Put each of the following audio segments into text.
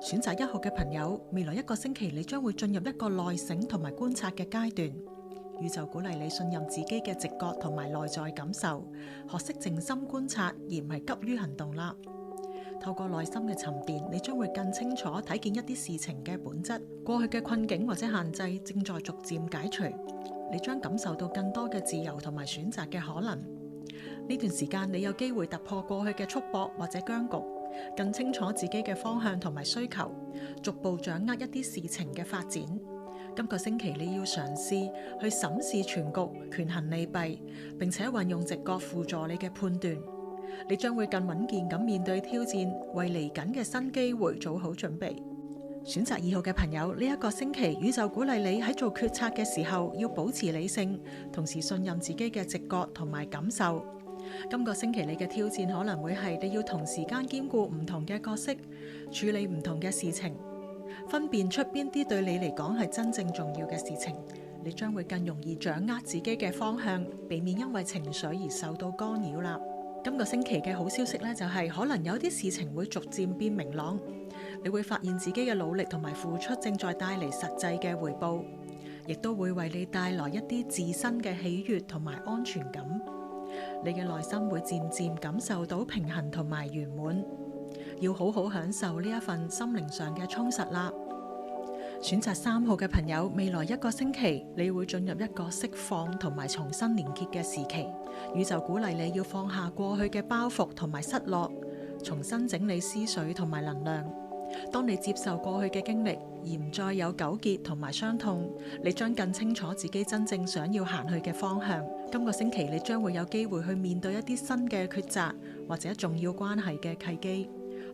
選擇1號嘅朋友，未來1個星期你將會進入一個內省同埋觀察嘅階段。宇宙鼓勵你信任自己嘅直覺同埋內在感受，學識靜心觀察，而唔係急於行動啦。透過內心嘅沉澱，你將會更清楚睇見一啲事情嘅本質。過去嘅困境或者限制正在逐漸解除，你將感受到更多嘅自由同埋選擇嘅可能。呢段時間你有機會突破過去嘅束縛或者僵局，更清楚自己嘅方向同埋需求，逐步掌握一啲事情嘅發展。今個星期你要嘗試去審視全局，權衡利弊，並且運用直覺輔助你嘅判斷。你將會更穩健咁面對挑戰，為嚟緊嘅新機會做好準備。選擇2號嘅朋友，呢一個星期宇宙鼓勵你喺做決策嘅時候要保持理性，同時信任自己嘅直覺同埋感受。今個星期你嘅挑戰可能會係你要同時間兼顧唔同嘅角色，處理唔同嘅事情，分辨出邊啲對你嚟講係真正重要嘅事情。你將會更容易掌握自己嘅方向，避免因為情緒而受到干擾啦。今個星期嘅好消息呢，就係可能有啲事情會逐漸變明朗，你會發現自己嘅努力同埋付出正在帶嚟實際嘅回報，亦都會為你帶來一啲自身嘅喜悅同埋安全感。你嘅內心會漸漸感受到平衡同埋圓滿，要好好享受呢一份心靈上嘅充實啦。選擇3號嘅朋友，未來1個星期你會進入一個釋放同埋重新連結嘅時期。宇宙鼓勵你要放下過去嘅包袱同埋失落，重新整理思緒同埋能量。當你接受過去嘅經歷，而唔再有糾結同埋傷痛，你將更清楚自己真正想要行去嘅方向。今個星期你將會有機會去面對一啲新嘅抉擇或者重要關係嘅契機，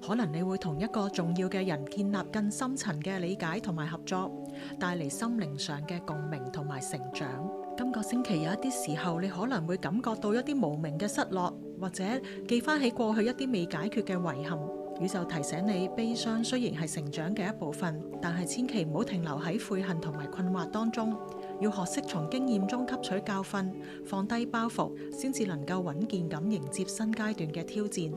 可能你會同一個重要嘅人建立更深層嘅理解同埋合作，帶嚟心靈上嘅共鳴同埋成長。今個星期有一啲時候，你可能會感覺到一啲無名嘅失落，或者記翻起過去一啲未解決嘅遺憾。宇宙提醒你，悲傷雖然係成長嘅一部分，但係千祈唔好停留喺悔恨同埋困惑當中，要學識從經驗中吸取教訓，放低包袱，先至能夠穩健咁迎接新階段嘅挑戰。